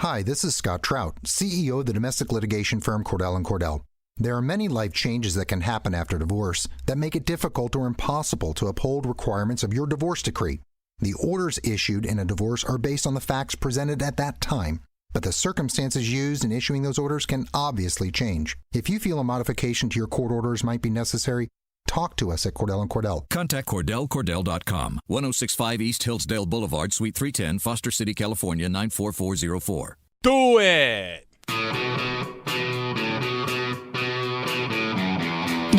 Hi, this is Scott Trout, CEO of the domestic litigation firm Cordell & Cordell. There are many life changes that can happen after divorce that make it difficult or impossible to uphold requirements of your divorce decree. The orders issued in a divorce are based on the facts presented at that time, but the circumstances used in issuing those orders can obviously change. If you feel a modification to your court orders might be necessary, talk to us at Cordell & Cordell. Contact CordellCordell.com, 1065 East Hillsdale Boulevard, Suite 310, Foster City, California, 94404. Do it!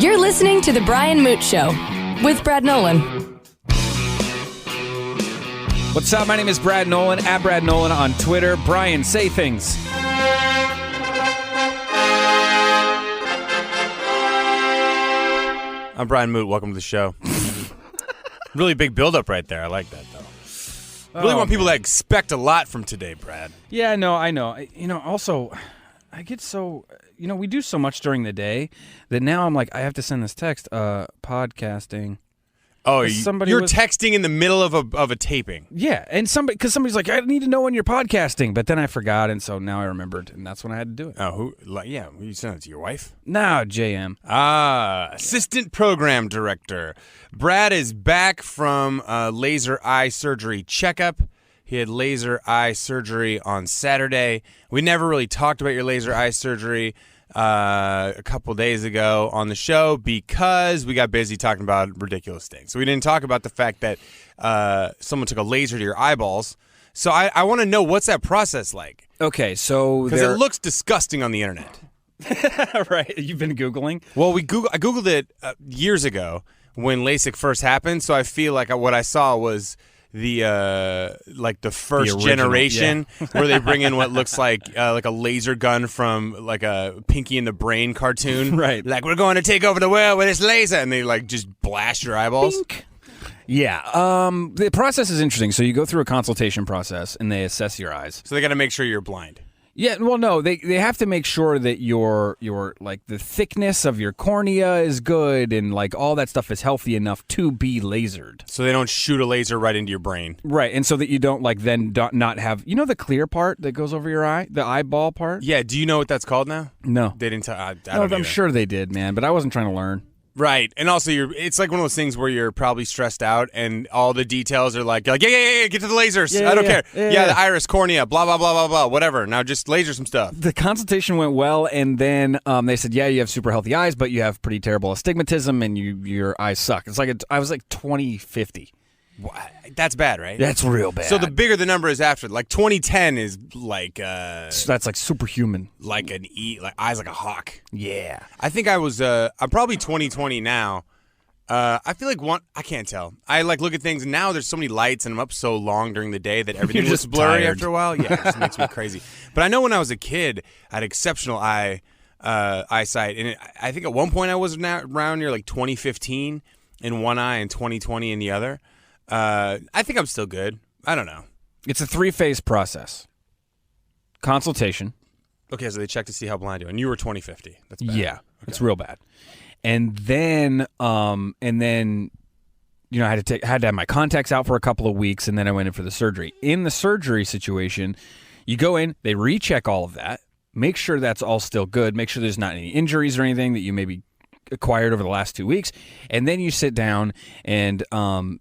You're listening to The Brian Moote Show with Brad Nolan. What's up? My name is Brad Nolan, at Brad Nolan on Twitter. Brian, say things. I'm Brian Moote. Welcome to the show. Really big build-up right there. I like that, though. Really want people to expect a lot from today, Brad. Yeah, no, I know. Also, I get so... we do so much during the day that now I'm like, I have to send this text, podcasting. Oh, you're texting in the middle of a taping. Yeah, and because somebody's like, I need to know when you're podcasting, but then I forgot, and so now I remembered, and that's when I had to do it. Oh, you sent it to your wife? No, JM. Assistant Program Director. Brad is back from laser eye surgery checkup. He had laser eye surgery on Saturday. We never really talked about your laser eye surgery a couple days ago on the show because we got busy talking about ridiculous things. So we didn't talk about the fact that someone took a laser to your eyeballs. So I want to know, what's that process like? Okay, so because it looks disgusting on the internet. Right, you've been Googling? Well, I Googled it years ago when LASIK first happened. So I feel like what I saw was the first generation where they bring in what looks like a laser gun from like a Pinky and the Brain cartoon. Right. Like, we're going to take over the world with this laser. And they just blast your eyeballs. Bink. Yeah. The process is interesting. So you go through a consultation process and they assess your eyes. So they got to make sure you're blind. Yeah, well, no, they have to make sure that your like the thickness of your cornea is good and like all that stuff is healthy enough to be lasered. So they don't shoot a laser right into your brain, right? And so that you don't not have the clear part that goes over your eye, the eyeball part. Yeah. Do you know what that's called now? No, they didn't tell. I'm sure they did, man, but I wasn't trying to learn. Right, and also it's like one of those things where you're probably stressed out, and all the details are like yeah, get to the lasers. I don't care. Yeah, the iris, cornea, blah blah blah blah blah, whatever. Now just laser some stuff. The consultation went well, and then they said, yeah, you have super healthy eyes, but you have pretty terrible astigmatism, and your eyes suck. It's like I was like 20/50. That's bad, right? That's real bad. So the bigger the number is after, like 2010 is like so that's like superhuman, like eyes like a hawk. Yeah, I think I'm probably 2020 now. I feel like I can't tell. I look at things and now there's so many lights and I'm up so long during the day that everything looks blurry tired. After a while. Yeah, it just makes me crazy. But I know when I was a kid, I had exceptional eyesight, and I think at one point I was around near like 2015 in one eye and 2020 in the other. I think I'm still good. I don't know. It's a 3-phase process. Consultation. Okay, so they check to see how blind you are. And you were 20/50. That's bad. Yeah, okay. It's real bad. And then I had to have my contacts out for a couple of weeks, and then I went in for the surgery. In the surgery situation, you go in, they recheck all of that, make sure that's all still good, make sure there's not any injuries or anything that you maybe acquired over the last 2 weeks, and then you sit down and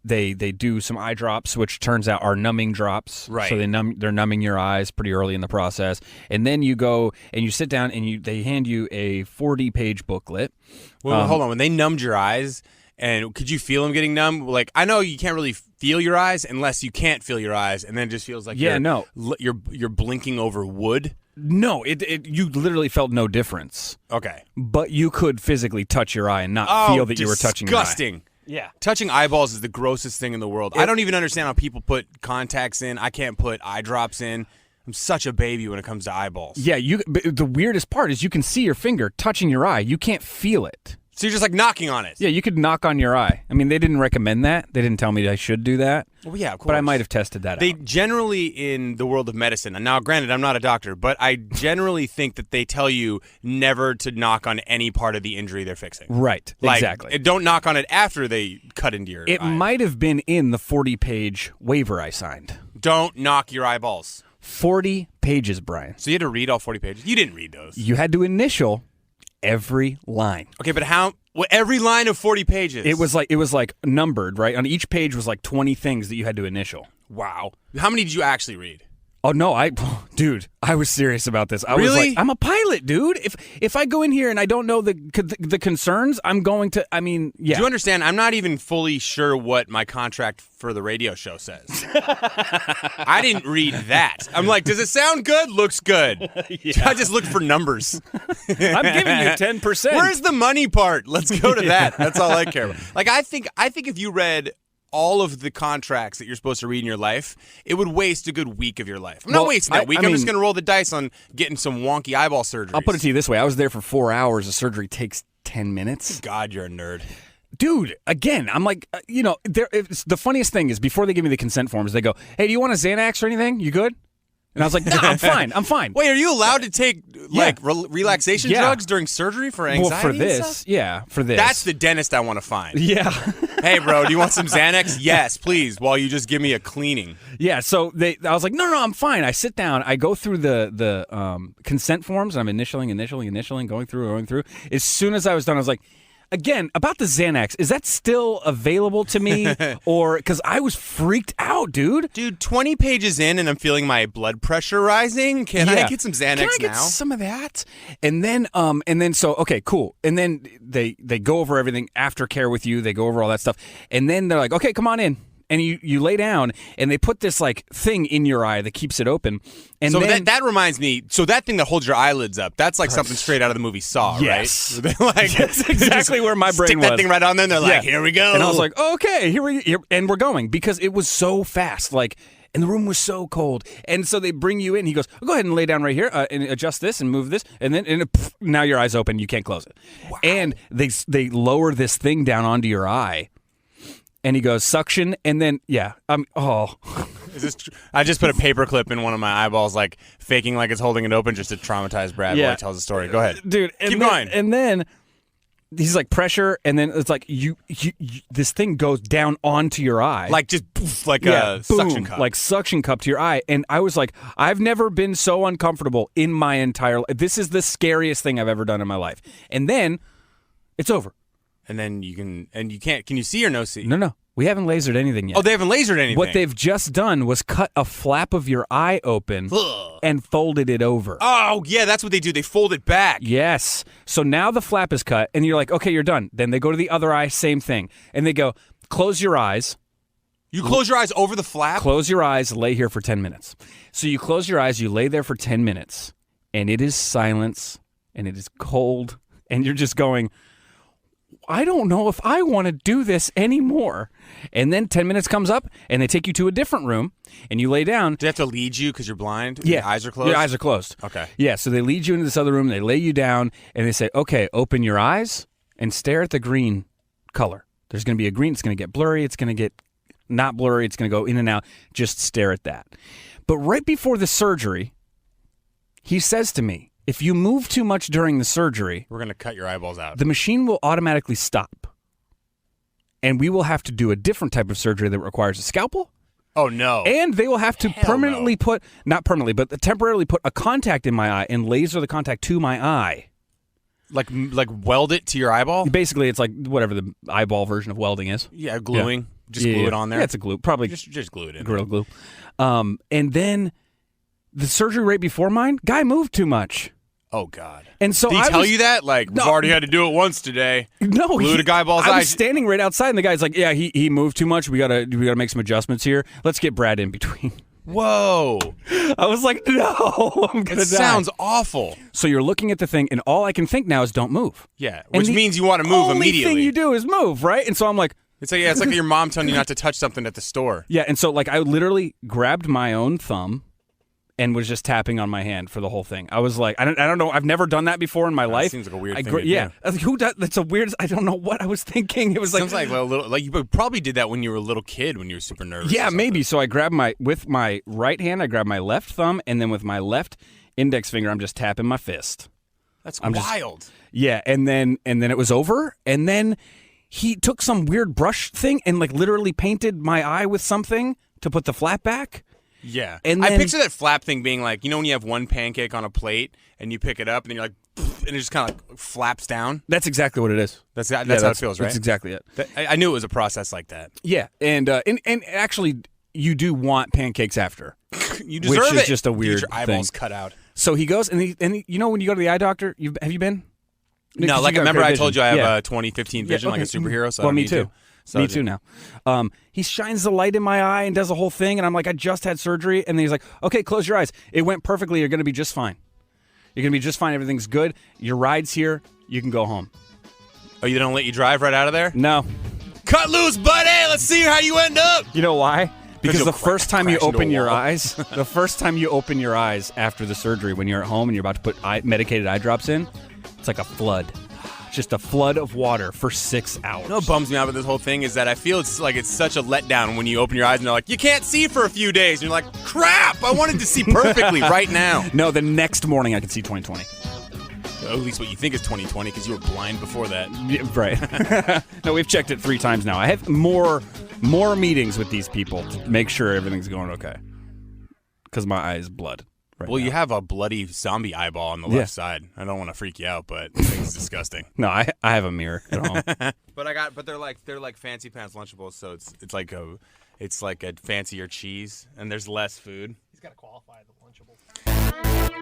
they do some eye drops, which turns out are numbing drops. Right. So they're numbing your eyes pretty early in the process, and then you go and you sit down and they hand you a 40-page booklet. Well, hold on. When they numbed your eyes, and could you feel them getting numb? Like, I know you can't really feel your eyes unless you can't feel your eyes, and then it just feels like you're blinking over wood. No, you literally felt no difference. Okay. But you could physically touch your eye and not feel that you were touching your eye. Disgusting. Yeah. Touching eyeballs is the grossest thing in the world. I don't even understand how people put contacts in. I can't put eye drops in. I'm such a baby when it comes to eyeballs. Yeah, the weirdest part is you can see your finger touching your eye. You can't feel it. So you're just like knocking on it. Yeah, you could knock on your eye. I mean, they didn't recommend that. They didn't tell me I should do that. Well, yeah, of course. But I might have tested that out. They generally, in the world of medicine, and now granted, I'm not a doctor, but I generally think that they tell you never to knock on any part of the injury they're fixing. Right, exactly. Don't knock on it after they cut into your eye. It might have been in the 40-page waiver I signed. Don't knock your eyeballs. 40 pages, Brian. So you had to read all 40 pages? You didn't read those. You had to initial every line. Okay, but how? Well, every line of 40 pages. It was like numbered, right? On each page was like 20 things that you had to initial. Wow. How many did you actually read? Oh no, dude, I was serious about this. I was Really? like, I'm a pilot, dude. If I go in here and I don't know the concerns, I'm going to. I mean, yeah. Do you understand? I'm not even fully sure what my contract for the radio show says. I didn't read that. I'm like, does it sound good? Looks good. Yeah. I just looked for numbers. I'm giving you 10%. Where's the money part? Let's go to that. That's all I care about. Like, I think if you read all of the contracts that you're supposed to read in your life, it would waste a good week of your life. I'm not wasting that week. I'm just going to roll the dice on getting some wonky eyeball surgery. I'll put it to you this way. I was there for 4 hours. The surgery takes 10 minutes. God, you're a nerd. Dude, again, I'm like, the funniest thing is before they give me the consent forms, they go, hey, do you want a Xanax or anything? You good? And I was like, no, I'm fine. Wait, are you allowed to take relaxation drugs during surgery for anxiety? Well, for and this, stuff? yeah, for this. That's the dentist I want to find. Yeah. Hey, bro, do you want some Xanax? Yes, please, while you just give me a cleaning. Yeah, so I was like, no, I'm fine. I sit down. I go through the consent forms, and I'm initialing, going through. As soon as I was done, I was like, again, about the Xanax, is that still available to me? Or, because I was freaked out, dude. Dude, 20 pages in and I'm feeling my blood pressure rising. Can I get some Xanax now? Can I get some of that? And then, so, okay, cool. And then they go over everything, aftercare with you. They go over all that stuff. And then they're like, okay, come on in. And you lay down, and they put this like thing in your eye that keeps it open. And so then, that reminds me. So that thing that holds your eyelids up, that's like something straight out of the movie Saw, yes. right? Like, that's exactly where my brain stick was. That thing right on there. And they're like, here we go. And I was like, okay, here and we're going, because it was so fast. Like, and the room was so cold. And so they bring you in. He goes, go ahead and lay down right here and adjust this and move this. And then now your eye's open. You can't close it. Wow. And they lower this thing down onto your eye. And he goes, suction, and then, Is this I just put a paperclip in one of my eyeballs, like, faking like it's holding it open just to traumatize Brad while he tells the story. Go ahead. Dude. Keep going. And then he's like, pressure, and then it's like, you this thing goes down onto your eye. Like, just poof, like a suction cup. Like suction cup to your eye. And I was like, I've never been so uncomfortable in my entire life. This is the scariest thing I've ever done in my life. And then it's over. And then can you see or no see? No. We haven't lasered anything yet. Oh, they haven't lasered anything. What they've just done was cut a flap of your eye open and folded it over. Oh, yeah, that's what they do. They fold it back. Yes. So now the flap is cut, and you're like, okay, you're done. Then they go to the other eye, same thing. And they go, close your eyes. You close your eyes over the flap? Close your eyes, lay here for 10 minutes. So you close your eyes, you lay there for 10 minutes, and it is silence, and it is cold, and you're just going, I don't know if I want to do this anymore. And then 10 minutes comes up, and they take you to a different room, and you lay down. Do they have to lead you because you're blind? Yeah. Your eyes are closed? Your eyes are closed. Okay. Yeah, so they lead you into this other room, they lay you down, and they say, okay, open your eyes and stare at the green color. There's going to be a green. It's going to get blurry. It's going to get not blurry. It's going to go in and out. Just stare at that. But right before the surgery, he says to me, if you move too much during the surgery, we're going to cut your eyeballs out. The machine will automatically stop. And we will have to do a different type of surgery that requires a scalpel. Oh, no. And they will have to temporarily put a contact in my eye and laser the contact to my eye. Like weld it to your eyeball? Basically, it's like whatever the eyeball version of welding is. Yeah, gluing. Yeah. Just glue it on there? Yeah, it's a glue. Probably just glue it in. Gorilla glue. And then the surgery right before mine, guy moved too much. Oh, God. And so Did he tell you that? Like, we've already had to do it once today. No. Glued a guy's I was standing right outside, and the guy's like, yeah, he moved too much. We gotta make some adjustments here. Let's get Brad in between. Whoa. I was like, no, I'm going to die. Sounds awful. So you're looking at the thing, and all I can think now is don't move. Yeah, which means you want to move immediately. The only thing you do is move, right? And so I'm like... It's like your mom telling you not to touch something at the store. Yeah, and so like I literally grabbed my own thumb and was just tapping on my hand for the whole thing. I was like, I don't know. I've never done that before in my life. Seems like a weird thing to do. Who does? That's a weird. I don't know what I was thinking. It was sounds like a little. Like you probably did that when you were a little kid, when you were super nervous. Yeah, maybe. So I grabbed with my right hand. I grabbed my left thumb, and then with my left index finger, I'm just tapping my fist. That's wild. Yeah, and then it was over, and then he took some weird brush thing and like literally painted my eye with something to put the flap back. Yeah. And I then- picture that flap thing being like, when you have one pancake on a plate and you pick it up and then you're like, and it just kind of like flaps down. That's exactly what it is. That's how it feels, right? That's exactly it. I knew it was a process like that. Yeah, and actually, you do want pancakes after. You deserve which it. is just a weird Get your eyeballs thing. cut out. So he goes, and when you go to the eye doctor, have you been? No, like remember I told you I have 20/15 vision, like a superhero. So me too. Me too now. He shines the light in my eye and does the whole thing, and I'm like, I just had surgery, and then he's like, okay, close your eyes. It went perfectly. You're going to be just fine. You're going to be just fine. Everything's good. Your ride's here. You can go home. Oh, you don't let you drive right out of there? No. Cut loose, buddy. Let's see how you end up. You know why? Because you'll the first time you crash into open a your wall. eyes, after the surgery, when you're at home and you're about to put medicated eye drops in, it's like a flood. Just a flood of water for 6 hours. You know what bums me out with this whole thing is that I feel it's such a letdown when you open your eyes and they're like, you can't see for a few days. And you're like, crap, I wanted to see perfectly right now. No, the next morning I could see 2020. At least what you think is 2020 because you were blind before that. Yeah, right. No, we've checked it 3 times now. I have more meetings with these people to make sure everything's going okay. Because my eye is blood. Right Well, now. you have a bloody zombie eyeball on the left side. I don't want to freak you out, but it's disgusting. No, I have a mirror at home. But they're like fancy pants Lunchables, so it's like a fancier cheese, and there's less food. He's got to qualify the Lunchables.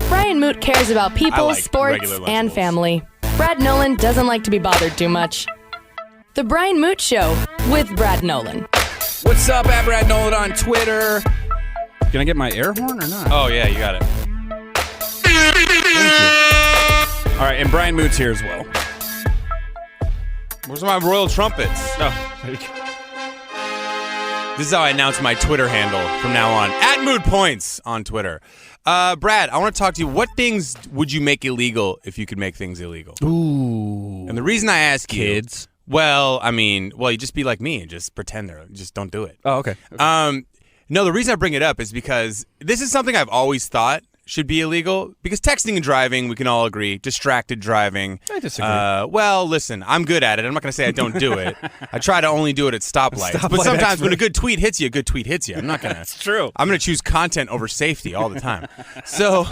Brian Moote cares about people, like sports, regular and Lunchables. family. Brad Nolan doesn't like to be bothered too much. The Brian Moote Show with Brad Nolan. What's up, at Brad Nolan on Twitter? Can I get my air horn or not? Oh yeah, you got it. All right, and Brian Moote's here as well. Where's my royal trumpets? Oh, there you go. This is how I announce my Twitter handle from now on. @MootePoints on Twitter. Brad, I want to talk to you. What things would you make illegal if you could make things illegal? Ooh. And the reason I ask Kids. you just be like me and just pretend just don't do it. Oh, okay. No, the reason I bring it up is because this is something I've always thought should be illegal. Because texting and driving, we can all agree, distracted driving. I disagree. Well, listen, I'm good at it. I'm not going to say I don't do it. I try to only do it at stoplights. But sometimes when a good tweet hits you, a good tweet hits you. I'm not going to. It's true. I'm going to choose content over safety all the time. So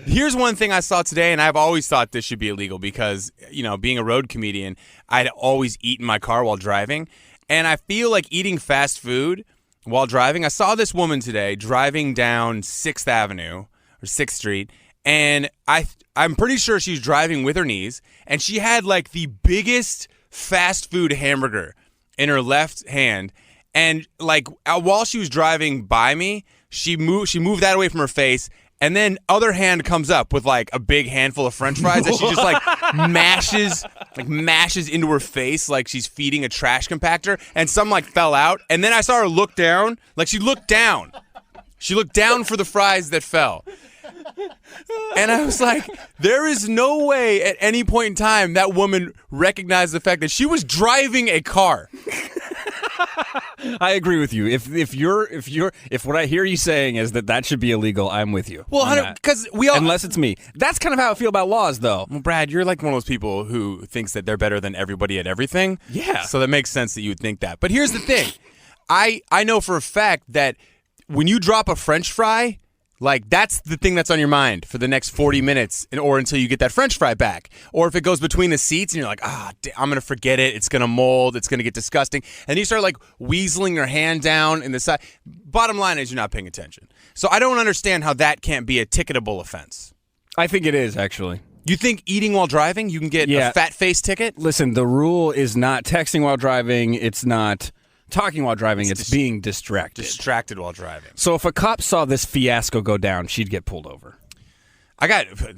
here's one thing I saw today, and I've always thought this should be illegal because, being a road comedian, I'd always eat in my car while driving. And I feel like eating fast food while driving. I saw this woman today driving down 6th Avenue or 6th Street, and I'm pretty sure she's driving with her knees, and she had like the biggest fast food hamburger in her left hand, and like while she was driving by me, she moved that away from her face, and then other hand comes up with like a big handful of French fries that she just like mashes into her face like she's feeding a trash compactor, and some like fell out, and then I saw her look down, like she looked down for the fries that fell. And I was like, there is no way at any point in time that woman recognized the fact that she was driving a car. I agree with you. If what I hear you saying is that should be illegal, I'm with you. Well, because we all. Unless it's me. That's kind of how I feel about laws, though. Well, Brad, you're like one of those people who thinks that they're better than everybody at everything. Yeah. So that makes sense that you would think that. But here's the thing. I know for a fact that when you drop a French fry, like that's the thing that's on your mind for the next 40 minutes or until you get that French fry back. Or if it goes between the seats and you're like, I'm going to forget it. It's going to mold. It's going to get disgusting. And you start like weaseling your hand down in the side. Bottom line is you're not paying attention. So I don't understand how that can't be a ticketable offense. I think it is, actually. You think eating while driving, you can get a fat face ticket? Listen, the rule is not texting while driving. It's not talking while driving. It's being distracted. Distracted while driving. So if a cop saw this fiasco go down, she'd get pulled over.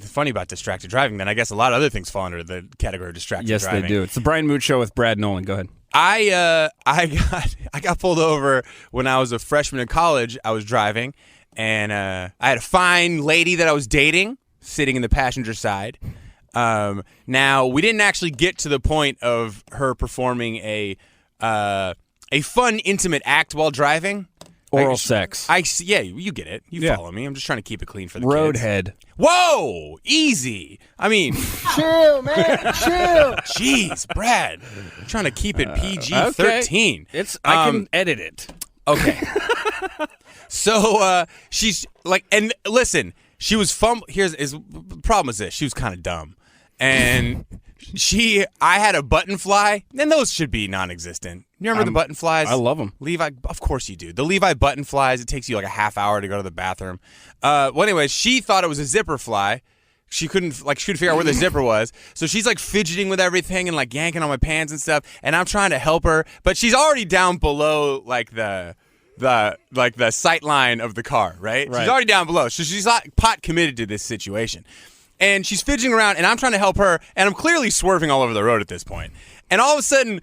Funny about distracted driving, then I guess a lot of other things fall under the category of distracted driving. Yes, they do. It's the Brian Moote Show with Brad Nolan. Go ahead. I got pulled over when I was a freshman in college. I was driving, and I had a fine lady that I was dating sitting in the passenger side. Now, we didn't actually get to the point of her performing a fun, intimate act while driving. Oral sex. Yeah, you get it. You follow me. I'm just trying to keep it clean for the kids. Roadhead. Whoa! Easy. I mean... Chill, man. Chill. Jeez, Brad. I'm trying to keep it PG-13. Okay. I can edit it. Okay. So she's like, and listen, she was the problem is this: she was kind of dumb, and I had a button fly, and those should be non-existent. You remember the button flies? I love them. Levi, of course you do. The Levi button flies. It takes you like a half hour to go to the bathroom. Well, anyway, she thought it was a zipper fly. She couldn't figure out where the zipper was. So she's like fidgeting with everything and like yanking on my pants and stuff. And I'm trying to help her, but she's already down below like the sight line of the car, right? She's already down below. So she's not pot committed to this situation. And she's fidgeting around and I'm trying to help her and I'm clearly swerving all over the road at this point. And all of a sudden,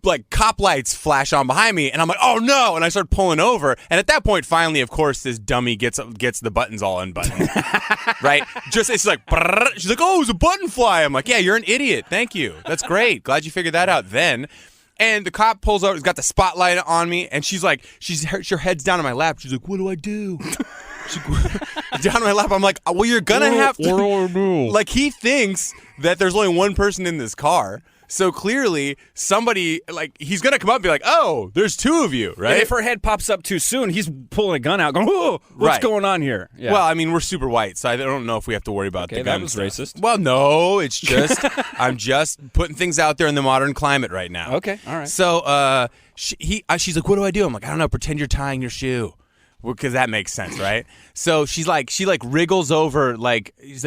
like cop lights flash on behind me and I'm like, oh no, and I start pulling over, and at that point finally, of course, this dummy gets the buttons all unbuttoned. Right? It's like brrr. She's like, oh, it's a button fly. I'm like, yeah, you're an idiot, thank you, that's great, glad you figured that out then. And the cop pulls over, he's got the spotlight on me, and she's like, her head's down on my lap, she's like, what do I do? Down on my lap, I'm like, well, you're gonna have to. What do I do? Like, he thinks that there's only one person in this car. So clearly, somebody, like, he's going to come up and be like, oh, there's two of you, right? And if her head pops up too soon, he's pulling a gun out going, whoa, what's going on here? Yeah. Well, I mean, we're super white, so I don't know if we have to worry about the gun. That was stuff. racist. Well, no, it's just, I'm just putting things out there in the modern climate right now. Okay, all right. So she's like, what do I do? I'm like, I don't know, pretend you're tying your shoe. Because that makes sense, right? So she wriggles over,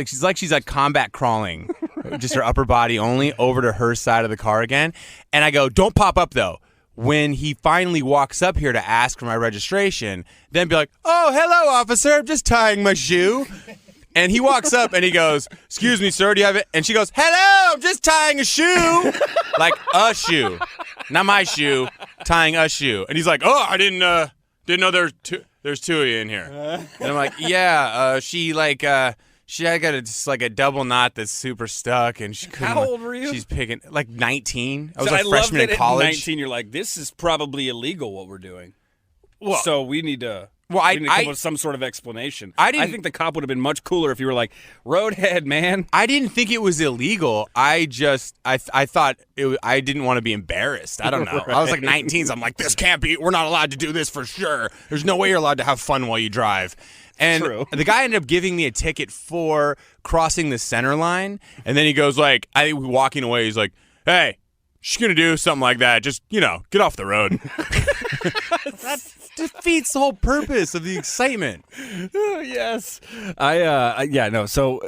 she's like combat crawling, just her upper body only, over to her side of the car again. And I go, don't pop up though. When he finally walks up here to ask for my registration, then be like, oh, hello, officer, I'm just tying my shoe. And he walks up and he goes, excuse me, sir, do you have it? And she goes, hello, I'm just tying a shoe. Like a shoe, not my shoe, tying a shoe. And he's like, oh, I didn't know there's two of you in here. And I'm like, yeah, she got a double knot that's super stuck, and she couldn't. How old were you? She's picking, like 19. I was So a freshman in college. At 19, you're like, this is probably illegal what we're doing. Well, so we need to. Well, I come up with some sort of explanation. I think the cop would have been much cooler if you were like, roadhead, man. I didn't think it was illegal. I thought I didn't want to be embarrassed. I don't know. Right. I was like 19, so I'm like, this can't be. We're not allowed to do this for sure. There's no way you're allowed to have fun while you drive. And True. The guy ended up giving me a ticket for crossing the center line. And then he goes like, walking away, he's like, hey, she's going to do something like that. Just, get off the road. That defeats the whole purpose of the excitement. Yes. So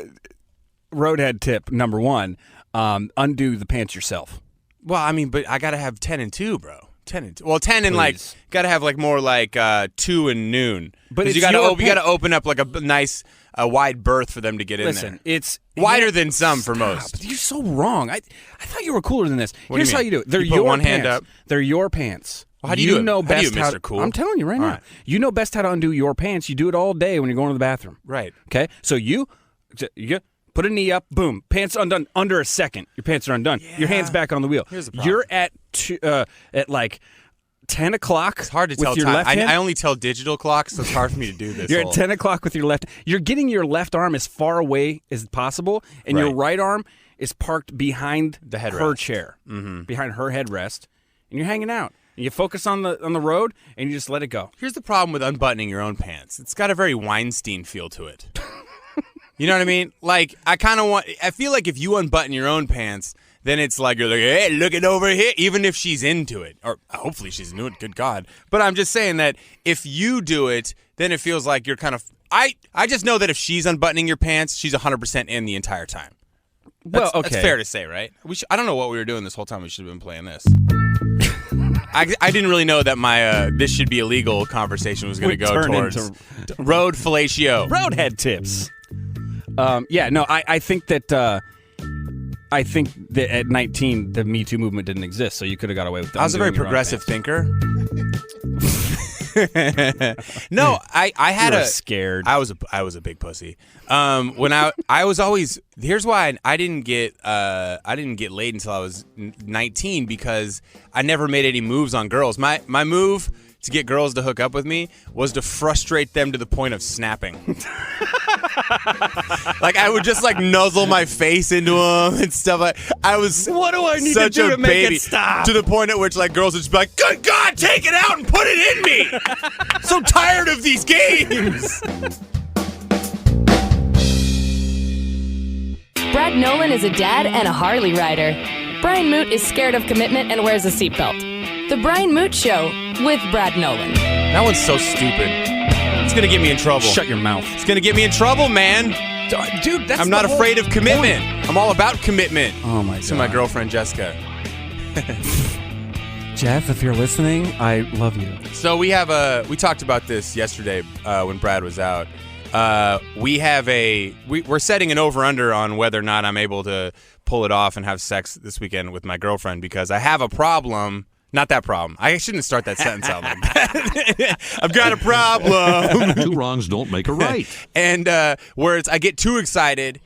roadhead tip number 1, undo the pants yourself. Well, I mean, but I got to have 10 and 2, bro. 10 and 2. Well, 10 and like, got to have like more like 2 and noon. But you got to open up like a nice wide berth for them to get in there. Listen, it's wider than some for most. You're so wrong. I thought you were cooler than this. What Here's do you how mean? you do it. They're You put your one pants. hand up? They're your pants. Well, how do you do it? know How do you best do it, how Mr. Cool? I'm telling you right All now. right. You know best how to undo your pants. You do it all day when you're going to the bathroom. Right. Okay? So you put a knee up, boom, pants undone under a second. Your pants are undone. Yeah. Your hand's back on the wheel. Here's the problem. You're at like 10 o'clock. It's hard to tell with your time. left hand. I only tell digital clocks, so it's hard for me to do this. You're at 10 o'clock with your left. You're getting your left arm as far away as possible, and your right arm is parked behind the headrest. Her chair, behind her headrest, and you're hanging out. And you focus on the road, and you just let it go. Here's the problem with unbuttoning your own pants. It's got a very Weinstein feel to it. You know what I mean? Like, I feel like if you unbutton your own pants, then it's like you're like, hey, look it over here, even if she's into it. Or hopefully she's into it, good God. But I'm just saying that if you do it, then it feels like you're kind of... I just know that if she's unbuttoning your pants, she's 100% in the entire time. That's fair to say, right? I don't know what we were doing this whole time. We should have been playing this. I didn't really know that my this should be illegal conversation was going to go towards road fellatio. Roadhead tips. I think that... at 19, the Me Too movement didn't exist, so you could have got away with that. I was a very progressive thinker. No, I had scared. I was a big pussy. When I was always, here's why I didn't get laid until I was 19, because I never made any moves on girls. My move to get girls to hook up with me was to frustrate them to the point of snapping. Like I would just like nuzzle my face into him and stuff. I was What do I need to such do a to make it baby stop? to the point at which like girls would just be like, "Good God, take it out and put it in me." So tired of these games. Brad Nolan is a dad and a Harley rider. Brian Moote is scared of commitment and wears a seatbelt. The Brian Moote Show with Brad Nolan. That one's so stupid. It's gonna get me in trouble. Shut your mouth. It's gonna get me in trouble, man. Dude, that's I'm not afraid of commitment. I'm all about commitment. Oh, my God. To my girlfriend, Jessica. Jeff, if you're listening, I love you. So we talked about this yesterday when Brad was out. We're setting an over-under on whether or not I'm able to pull it off and have sex this weekend with my girlfriend because I have a problem. Not that problem. I shouldn't start that sentence out like that. I've got a problem. Two wrongs don't make a right. And where I get too excited,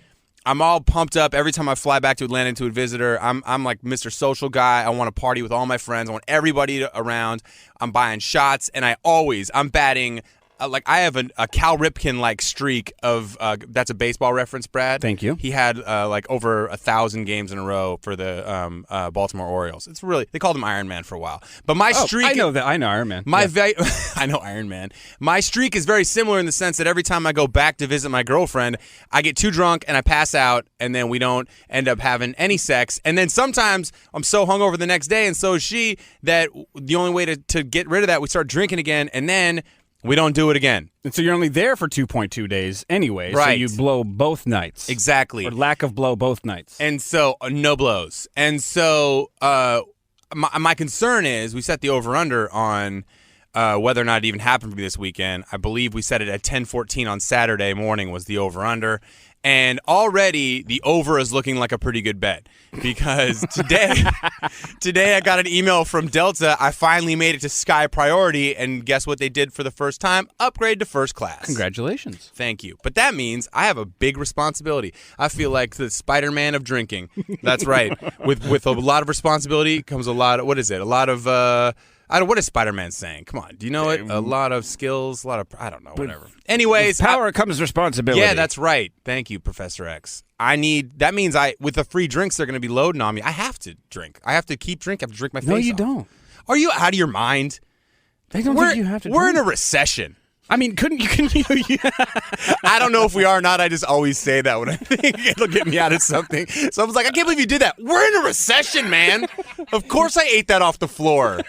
I'm all pumped up every time I fly back to Atlanta to visit her. I'm like Mr. Social Guy. I want to party with all my friends. I want everybody around. I'm buying shots, and I'm batting. Like I have a Cal Ripken-like streak of that's a baseball reference, Brad. Thank you. He had like over 1,000 games in a row for the Baltimore Orioles. It's really they called him Iron Man for a while. But my streak, I know that. I know Iron Man. I know Iron Man. My streak is very similar in the sense that every time I go back to visit my girlfriend, I get too drunk and I pass out, and then we don't end up having any sex. And then sometimes I'm so hungover the next day, and so is she, that the only way to get rid of that, we start drinking again, and then we don't do it again. And so you're only there for 2.2 days anyway, right. So you blow both nights. Exactly. Or lack of blow both nights. And so, no blows. And so, my concern is we set the over-under on whether or not it even happened for me this weekend. I believe we set it at 10:14 on Saturday morning was the over-under. And already the over is looking like a pretty good bet because today I got an email from Delta. I finally made it to Sky Priority, and guess what they did for the first time? Upgrade to first class. Congratulations. Thank you. But that means I have a big responsibility. I feel like the Spider-Man of drinking. That's right. With a lot of responsibility comes a lot of, what is it? A lot of, what is Spider-Man saying? Come on. Do you know it? A lot of skills, a lot of, I don't know, whatever. Anyways. With power comes responsibility. Yeah, that's right. Thank you, Professor X. That means with the free drinks they're going to be loading on me, I have to drink. I have to keep drinking. I have to drink my face off. No, you don't. Are you out of your mind? I don't think you have to We're drink. in a recession. I mean, couldn't you? I don't know if we are or not. I just always say that when I think it'll get me out of something. So I was like, I can't believe you did that. We're in a recession, man. Of course I ate that off the floor.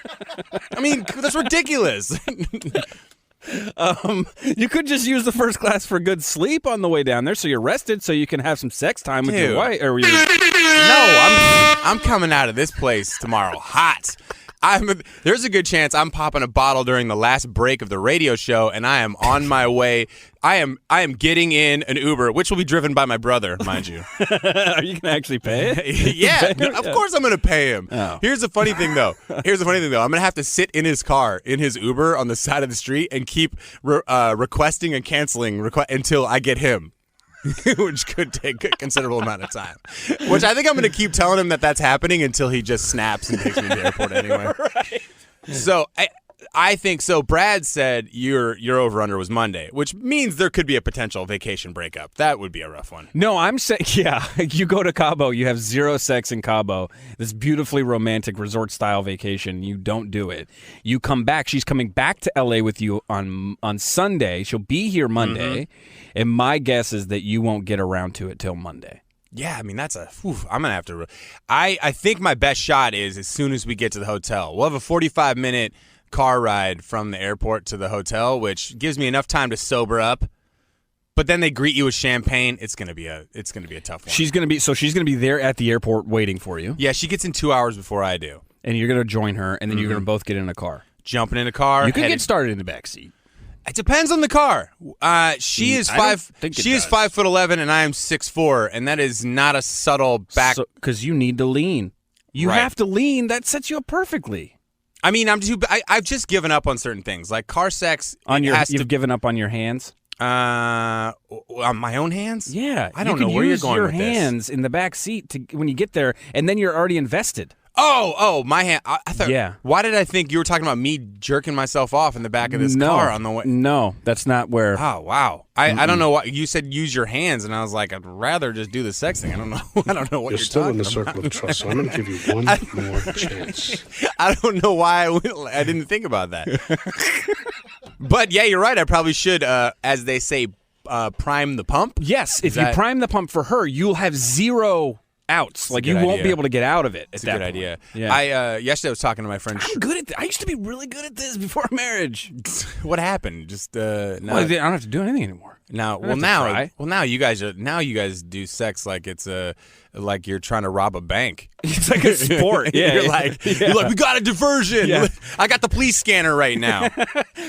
I mean, that's ridiculous. You could just use the first class for good sleep on the way down there, so you're rested, so you can have some sex time with your wife. No, I'm coming out of this place tomorrow hot. There's a good chance I'm popping a bottle during the last break of the radio show, and I am on my way. I am getting in an Uber, which will be driven by my brother, mind you. Are you gonna actually pay it? Yeah, of course I'm gonna pay him. Oh. Here's the funny thing, though. I'm gonna have to sit in his car, in his Uber, on the side of the street, and keep requesting and canceling until I get him. Which could take a considerable amount of time. Which I think I'm going to keep telling him that that's happening until he just snaps and takes me to the airport anyway. Right. So I think so. Brad said your over-under was Monday, which means there could be a potential vacation breakup. That would be a rough one. No, I'm saying, yeah, you go to Cabo, you have zero sex in Cabo, this beautifully romantic resort-style vacation. You don't do it. You come back. She's coming back to L.A. with you on Sunday. She'll be here Monday, and my guess is that you won't get around to it till Monday. Yeah, I mean, I'm going to have to. I think my best shot is as soon as we get to the hotel. We'll have a 45-minute car ride from the airport to the hotel, which gives me enough time to sober up. But then they greet you with champagne. It's gonna be a tough one. She's gonna be there at the airport waiting for you. Yeah, she gets in 2 hours before I do, and you're gonna join her, and then you're gonna both get in a car. Jumping in a car. You can get started in the back seat. It depends on the car. She is 5'11", and I am 6'4", and that is not a subtle back. Because you need to lean. You have to lean. That sets you up perfectly. I mean, I've just given up on certain things, like car sex. You've given up on your hands? On my own hands? Yeah. I don't know where you're going with this. You can use your hands in the back seat when you get there, and then you're already invested. Oh, my hand. I thought. Yeah. Why did I think you were talking about me jerking myself off in the back of this car on the way? No, that's not where. Oh wow. I don't know what you said. Use your hands, and I was like, I'd rather just do the sex thing. I don't know. I don't know what you're still talking in the about. circle of trust, so I'm going to give you one more chance. I don't know why I didn't think about that. But yeah, you're right. I probably should, as they say, prime the pump. Yes, if you prime the pump for her, you'll have zero outs. Like you won't be able to get out of it. It's a good idea. Yeah. I yesterday I was talking to my friend. I'm good at this. I used to be really good at this before marriage. What happened? Just well, I don't have to do anything anymore. Now, now you guys do sex like it's like you're trying to rob a bank. It's like a sport. Yeah, you're like, we got a diversion. Yeah. I got the police scanner right now.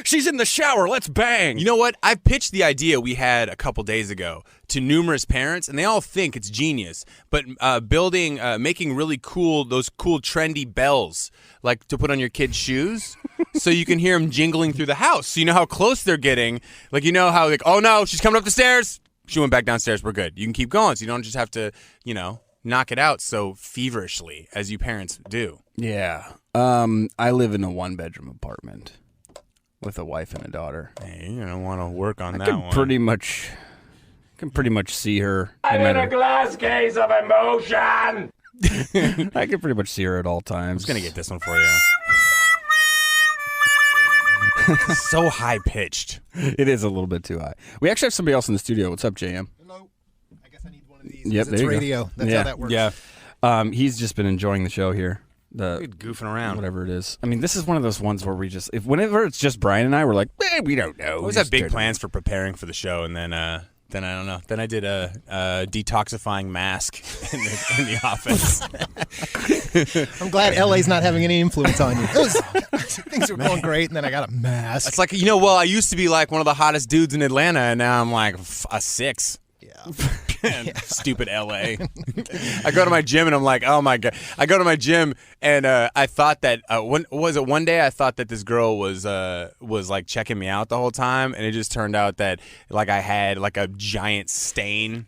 She's in the shower. Let's bang. You know what? I pitched the idea we had a couple days ago to numerous parents, and they all think it's genius. But making really cool, those cool trendy bells, like to put on your kids' shoes, so you can hear them jingling through the house. So you know how close they're getting. Like you know how like, oh no, she's coming up the stairs. She went back downstairs. We're good. You can keep going, so you don't just have to, knock it out so feverishly as you parents do. Yeah. I live in a 1-bedroom apartment with a wife and a daughter. Hey, you don't want to work on I that can one. pretty much see her. I'm in a glass case of emotion. I can pretty much see her at all times. I'm just gonna get this one for you. So high pitched. It is a little bit too high. We actually have somebody else in the studio. What's up, JM? Hello. I guess I need one of these. Yep, It's there you go. radio. That's how that works. Yeah. He's just been enjoying the show here. Good goofing around. Whatever it is. I mean, this is one of those ones where we just, whenever it's just Brian and I, we're like, we don't know. I always have big plans for preparing for the show, and then I don't know. Then I did a detoxifying mask in the office. I'm glad LA's not having any influence on you. Things were going great, and then I got a mask. It's like, I used to be like one of the hottest dudes in Atlanta, and now I'm like a 6. Yeah. Stupid LA. I go to my gym and I'm like, oh my God. I go to my gym and I thought that one day I thought that this girl was like checking me out the whole time, and it just turned out that like I had like a giant stain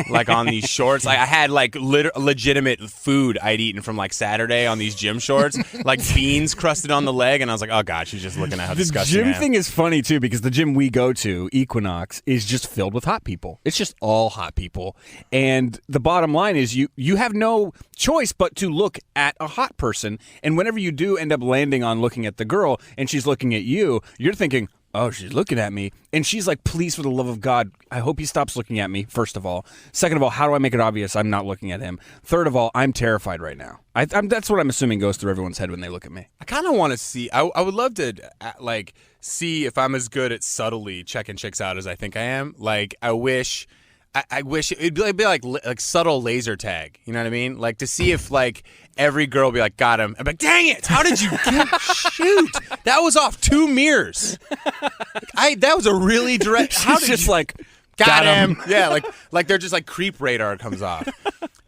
like on these shorts. Like I had like legitimate food I'd eaten from like Saturday on these gym shorts, like beans crusted on the leg, and I was like, oh God, she's just looking at how disgusting The I gym am. thing is funny too, because the gym we go to, Equinox, is just filled with hot people. It's just all hot people. And the bottom line is you have no choice but to look at a hot person. And whenever you do end up landing on looking at the girl and she's looking at you, you're thinking, oh, she's looking at me. And she's like, please, for the love of God, I hope he stops looking at me, first of all. Second of all, how do I make it obvious I'm not looking at him? Third of all, I'm terrified right now. That's what I'm assuming goes through everyone's head when they look at me. I kind of want to see. I would love to like see if I'm as good at subtly checking chicks out as I think I am. Like I wish it'd be like subtle laser tag. You know what I mean? Like to see if like every girl would be like, got him. I'm like, dang it! How did you shoot? That was off 2 mirrors. That was a really direct. She's just like, got him. Yeah, like they're just like creep radar comes off.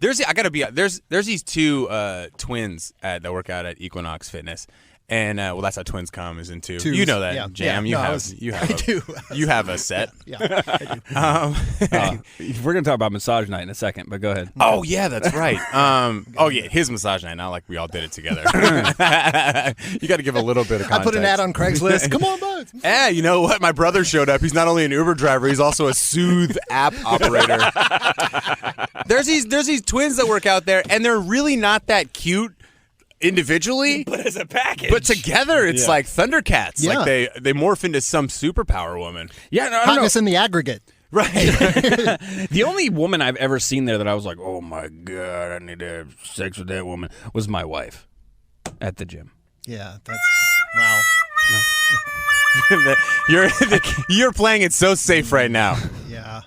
There's these 2 twins that work out at Equinox Fitness. And that's how twins come is in 2. Twos. You know that, Yeah. Jam. Yeah. You have a set. Yeah, I do. we're going to talk about massage night in a second, but go ahead. Oh yeah, that's right. His massage night. Not like we all did it together. You got to give a little bit of context. I put an ad on Craigslist. Come on, buds. Yeah, you know what? My brother showed up. He's not only an Uber driver, he's also a Soothe app operator. There's these twins that work out there, and they're really not that cute individually, But as a package. but together it's like Thundercats. Yeah. Like they morph into some superpower woman. Yeah, no, I don't know. Hotness in the aggregate. Right. The only woman I've ever seen there that I was like, oh my God, I need to have sex with that woman, was my wife at the gym. Yeah, that's wow. You're playing it so safe right now. Yeah.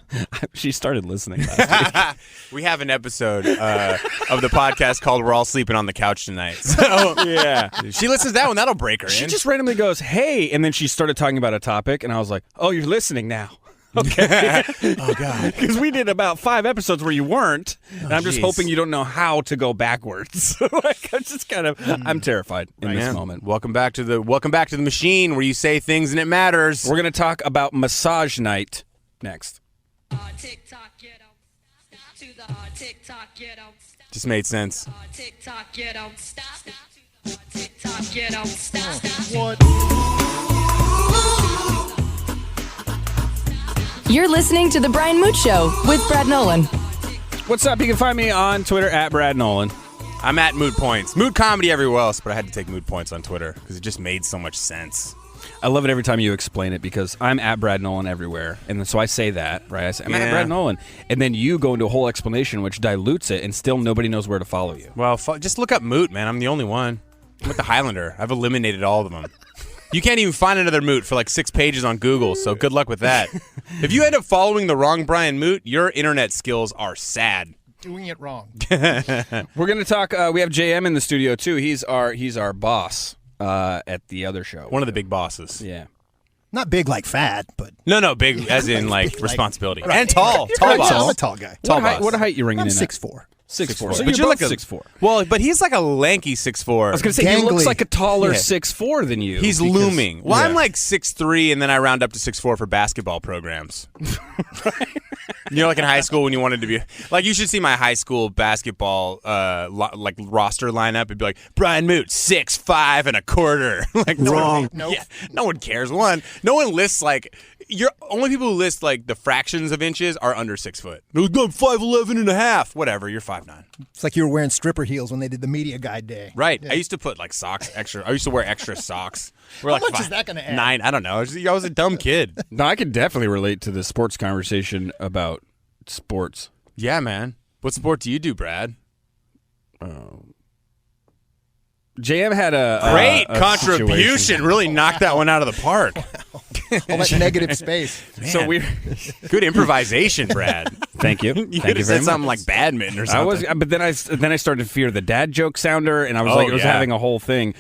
She started listening last week. We have an episode of the podcast called "We're All Sleeping on the Couch Tonight." So Yeah. she listens to that one. That'll break her She in. just randomly goes, hey, and then she started talking about a topic, and I was like, oh, you're listening now. Okay. Oh God. Because we did about 5 episodes where you weren't, and I'm just jeez. hoping you don't know how to go backwards. Like, I'm just kind of, I'm terrified in this Man, moment. Welcome back to the machine where you say things and it matters. We're going to talk about massage night next. Just made sense. What? You're listening to The Brian Moote Show with Brad Nolan. What's up? You can find me on Twitter at Brad Nolan. I'm at Moot Points. Moot Comedy everywhere else, but I had to take Moot Points on Twitter because it just made so much sense. I love it every time you explain it because I'm at Brad Nolan everywhere. And so I say that, right? I say, I'm at Brad Nolan. And then you go into a whole explanation which dilutes it and still nobody knows where to follow you. Well, just look up Moot, man. I'm the only one. I'm with the Highlander. I've eliminated all of them. You can't even find another Moot for like 6 pages on Google, so good luck with that. If you end up following the wrong Brian Moote, your internet skills are sad. Doing it wrong. We're going to talk, we have JM in the studio too. He's our boss at the other show. One of the big bosses. Yeah. Not big like fat, but No, big as in like responsibility. Right. And tall. You're Tall right, boss. I'm a tall guy. What height you ringing I'm in 6'4". 6'4". So But you're like both a 6'4". Well, but he's like a lanky 6'4". I was going to say, he looks Gangly. like a taller Yeah. 6'4" than you. He's because- looming. Well, Yeah. I'm like 6'3", and then I round up to 6'4" for basketball programs. You know, like in high school when you wanted to be like, you should see my high school basketball like roster lineup. It'd be like Brian Moote 6'5" and a quarter. Like Wrong. Nope. Yeah, no one cares. No one lists like only people who list like the fractions of inches are under 6 foot. No, I'm 5'11" and a half. Whatever, you're 5'9". It's like you were wearing stripper heels when they did the media guide day. Right. I used to put like socks extra. I used to wear extra socks. We're How like much is that gonna add? 9. I don't know. I was a dumb kid. No, I can definitely relate to the sports conversation about sports. Yeah, man. What sport do you do, Brad? JM had a Great a contribution. situation. Really knocked that one out of the park. All that negative space. So we Good improvisation, Brad. Thank you. You Thank could you have very said something much. like badminton or I something. was, but then I started to fear the dad joke sounder, and I was Oh, like, it was yeah. having a whole thing.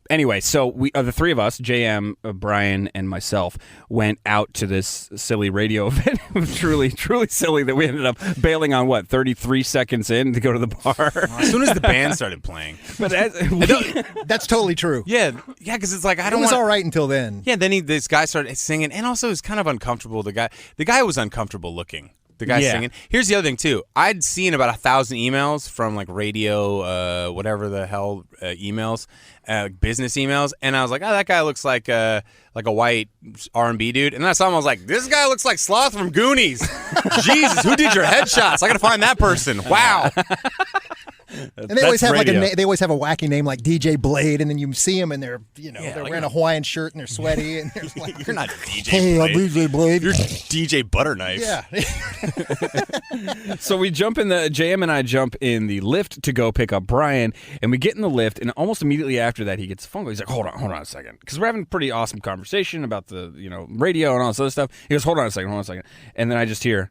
Anyway, so we the three of us, JM, Brian, and myself, went out to this silly radio event. It was truly silly that we ended up bailing on 33 seconds in to go to the bar. As soon as the band started playing. But That's totally true. Yeah, because it's like I It don't was want. all right until then. Yeah, then this guy started singing, and also it was kind of uncomfortable. The guy was uncomfortable looking. The guy Yeah. singing. Here's the other thing too. I'd seen about 1,000 emails from like radio, whatever the hell emails, business emails, and I was like, oh, that guy looks like a white R&B dude. And then I saw him, I was like, this guy looks like Sloth from Goonies. Jesus, who did your headshots? I gotta find that person. Wow. And they always have radio. they always have a wacky name like DJ Blade, and then you see them and they're like wearing a Hawaiian shirt and they're sweaty and there's like You're not DJ hey, I'm Blade. DJ Blade. You're DJ Butterknife. Yeah. So we jump in JM and I jump in the lift to go pick up Brian, and we get in the lift, and almost immediately after that, he gets a phone call. He's like, hold on a second. Because we're having a pretty awesome conversation about the, radio and all this other stuff. He goes, hold on a second. And then I just hear,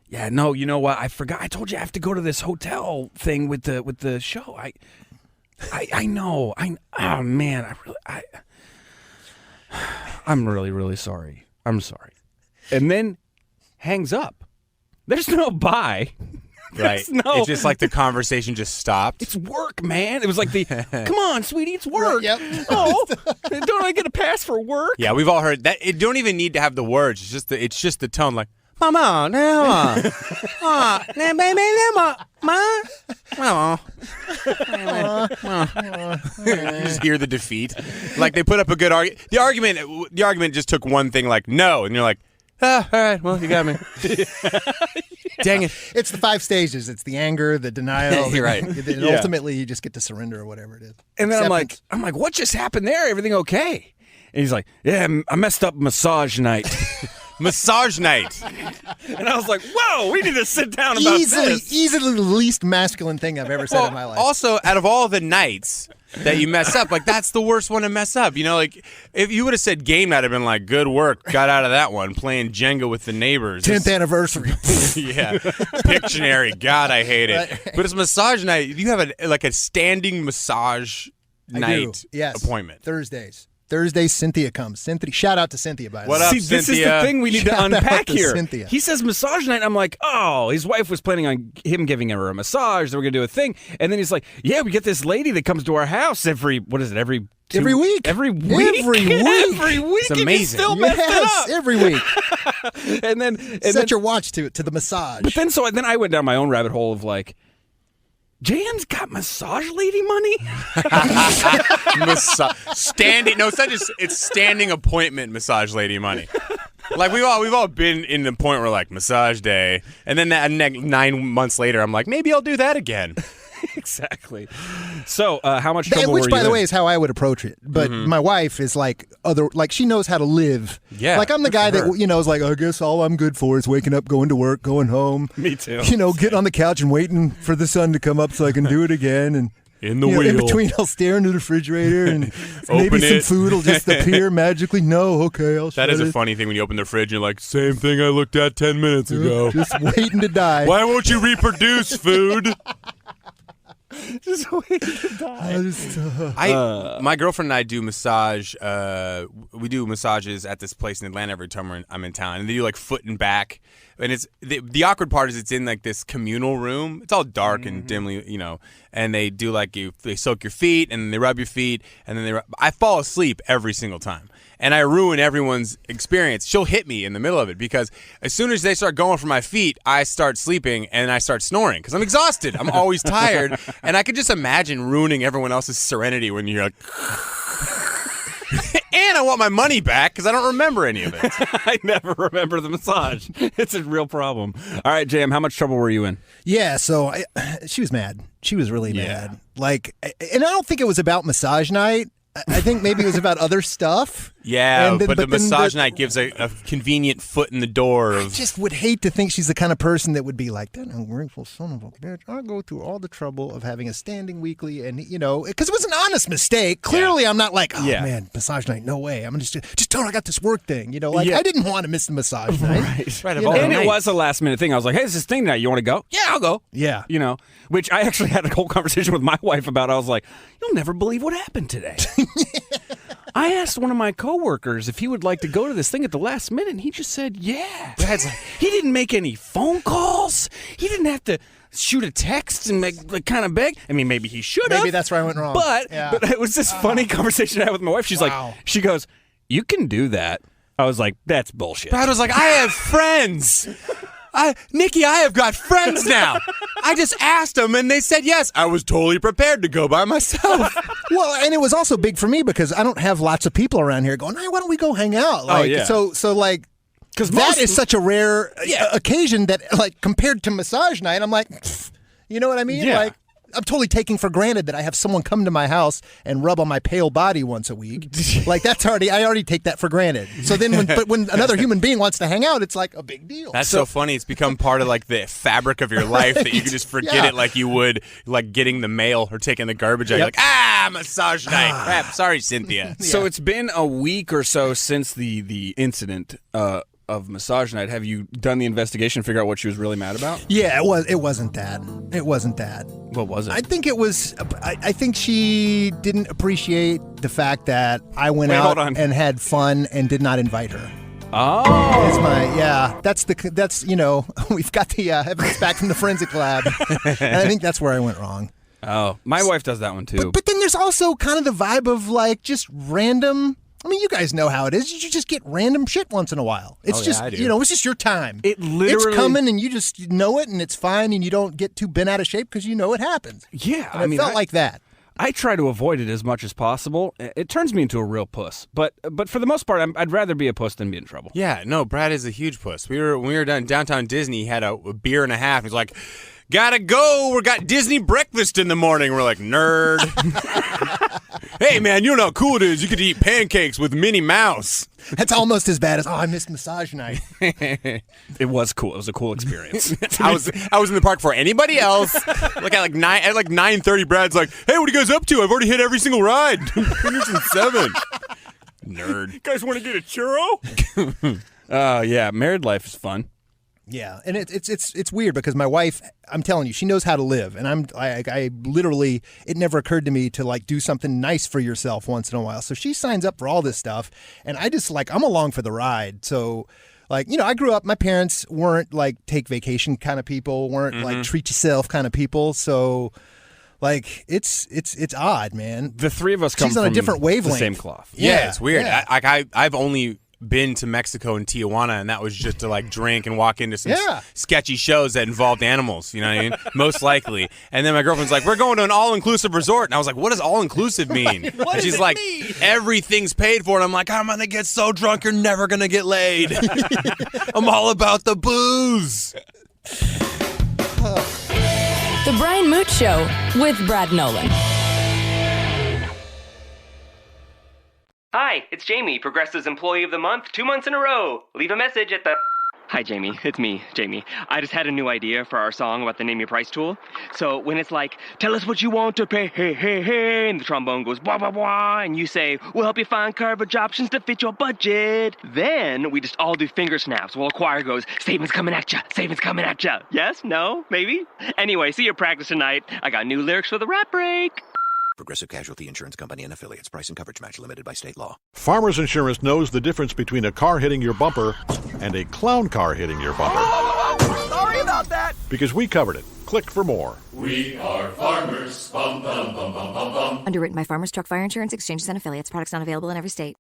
yeah, no, you know what? I forgot. I told you I have to go to this hotel thing with the show. I know. Oh man, I'm really, really sorry. I'm sorry. And then hangs up. There's no bye. Right. No. It's just like the conversation just stopped. It's work, man. It was like come on, sweetie, it's work. Yep. Oh, don't I get a pass for work? Yeah, we've all heard that. It don't even need to have the words. It's just the tone. Like, mama, now, you just hear the defeat. Like they put up a good argument. The argument just took one thing. Like no, and you're like, all right, well, you got me. Dang it. It's the 5 stages. It's the anger, the denial. You're right. Then ultimately, you just get to surrender or whatever it is. And then Acceptance. I'm like, what just happened there? Everything okay? And he's like, yeah, I messed up massage night. Massage night. And I was like, whoa, we need to sit down about this. Easily the least masculine thing I've ever said in my life. Also, out of all the nights that you mess up, like that's the worst one to mess up. Like if you would have said game night, I'd have been like, good work, got out of that one, playing Jenga with the neighbors. 10th anniversary. Yeah, Pictionary. God, I hate it. But it's massage night. You have a standing massage I night do. Yes. appointment. Thursdays. Thursday, Cynthia comes. Cynthia, shout out to Cynthia, by the way. What up, See, this is Cynthia? the thing we need to Shout out unpack to here. Cynthia. He says massage night. I'm like, oh, his wife was planning on him giving her a massage. So we're going to do a thing. And then he's like, yeah, we get this lady that comes to our house every week. Every week. Every week? Every week. Every week. It's and he amazing. still messed it Yes, up. every week. And then Set your watch to the massage. But then I went down my own rabbit hole of like, Jan's got massage lady money? Standing. No, it's standing appointment massage lady money. Like we've all been in the point where like massage day, and then 9 months later, I'm like, maybe I'll do that again. Exactly. So, how much trouble Which, were by you the in? way, is how I would approach it. But my wife is like she knows how to live. Yeah, like I'm the good guy for her. that is like, I guess all I'm good for is waking up, going to work, going home. Me too. Getting on the couch and waiting for the sun to come up so I can do it again. And In the in wheel. between, I'll stare into the refrigerator and maybe some it. food will just appear magically. No, okay, I'll That shut is a it. funny thing when you open the fridge and you're like, same thing I looked at 10 minutes ago. Just waiting to die. Why won't you reproduce food? Just waiting to die. My girlfriend and I do massage. We do massages at this place in Atlanta every time I'm in town, and they do like foot and back. And it's the awkward part is it's in like this communal room. It's all dark and dimly, And they do they soak your feet and they rub your feet, and then I fall asleep every single time. And I ruin everyone's experience. She'll hit me in the middle of it because as soon as they start going for my feet, I start sleeping and I start snoring because I'm exhausted. I'm always tired. And I could just imagine ruining everyone else's serenity when you're like, and I want my money back because I don't remember any of it. I never remember the massage. It's a real problem. All right, JM, how much trouble were you in? Yeah, so she was mad. She was really mad. And I don't think it was about massage night. I think maybe it was about other stuff. Yeah, And then- but the then massage night gives a convenient foot in the door I of. just would hate to think she's the kind of person that would be like, that ungrateful son of a bitch. I'll go through all the trouble of having a standing weekly and, because it was an honest mistake. Clearly, I'm not like, man, massage night, no way. I'm going to just tell her I got this work thing. I didn't want to miss the massage night. Right, And it was a last minute thing. I was like, hey, it's this thing tonight. You want to go? Yeah, I'll go. Yeah. Which I actually had a whole conversation with my wife about. I was like, you'll never believe what happened today. I asked one of my coworkers if he would like to go to this thing at the last minute, and he just said, yeah. He didn't make any phone calls. He didn't have to shoot a text and kind of beg. I mean, maybe he should have. Maybe that's where I went wrong. But Yeah. but it was this funny conversation I had with my wife. She's Wow. like, she goes, you can do that. I was like, that's bullshit. Brad was like, I have friends. Nikki, I have got friends now. I just asked them and they said yes. I was totally prepared to go by myself. Well, and it was also big for me because I don't have lots of people around here going, hey, why don't we go hang out? So because that is such a rare occasion that, compared to massage night, I'm like, you know what I mean? Yeah. I'm totally taking for granted that I have someone come to my house and rub on my pale body once a week. I already take that for granted. So then when another human being wants to hang out, it's like a big deal. That's so funny. It's become part of the fabric of your life that you can just forget it like you would getting the mail or taking the garbage out. You're like, massage night. Crap. Sorry, Cynthia. So it's been a week or so since the incident of massage night. Have you done the investigation, figure out what she was really mad about? Yeah, it wasn't that. It wasn't that. What was it? I think it was. I think she didn't appreciate the fact that I went out hold on. and had fun and did not invite her. Oh, That's we've got the evidence back from the forensic lab, and I think that's where I went wrong. oh, my wife does that one too. But then there's also kind of the vibe of just random. I mean, you guys know how it is. You just get random shit once in a while. It's I do. it's just your time. It literally- it's coming, and you just know it, and it's fine, and you don't get too bent out of shape because you know it happens. Yeah, And it felt like that. I try to avoid it as much as possible. It turns me into a real puss. But for the most part, I'd rather be a puss than be in trouble. Yeah, no, Brad is a huge puss. When we were down downtown Disney, he had a beer and a half. He's like, gotta go. We got Disney breakfast in the morning. We're like, nerd. Hey, man, you know how cool it is. You could eat pancakes with Minnie Mouse. That's almost as bad as, I missed massage night. It was cool. It was a cool experience. I was in the park before anybody else. Like at 9:30, Brad's like, "Hey, what are you guys up to? I've already hit every single ride. You're since 7." Nerd. You guys want to get a churro? Yeah, married life is fun. Yeah, and it's weird because my wife, I'm telling you, she knows how to live, and I literally, it never occurred to me to like do something nice for yourself once in a while. So she signs up for all this stuff, and I just like I'm along for the ride. So like, I grew up, my parents weren't like take vacation kind of people, weren't like treat yourself kind of people. So like it's odd, man. The three of us come She's on from a different wavelength. the same cloth. Yeah, it's weird. Yeah. I've only been to Mexico and Tijuana, and that was just to like drink and walk into some sketchy shows that involved animals, you know what I mean? Most likely. And then my girlfriend's like, we're going to an all-inclusive resort. And I was like, what does all-inclusive mean? And she's like, everything's paid for. And I'm like, I'm going to get so drunk, you're never going to get laid. I'm all about the booze. The Brian Moote Show with Brad Nolan. Hi, it's Jamie, Progressive's Employee of the Month, 2 months in a row. Leave a message at the... Hi, Jamie. It's me, Jamie. I just had a new idea for our song about the Name Your Price tool. So when it's like, tell us what you want to pay, hey, hey, hey, and the trombone goes, blah, blah, blah, and you say, we'll help you find coverage options to fit your budget. Then we just all do finger snaps while a choir goes, savings coming at ya, savings coming at ya. Yes? No? Maybe? Anyway, see your practice tonight. I got new lyrics for the rap break. Progressive Casualty Insurance Company and Affiliates. Price and coverage match limited by state law. Farmers Insurance knows the difference between a car hitting your bumper and a clown car hitting your bumper. Sorry about that. Because we covered it. Click for more. We are farmers. Bum, bum, bum, bum, bum, bum. Underwritten by Farmers Truck Fire Insurance Exchanges and Affiliates. Products not available in every state.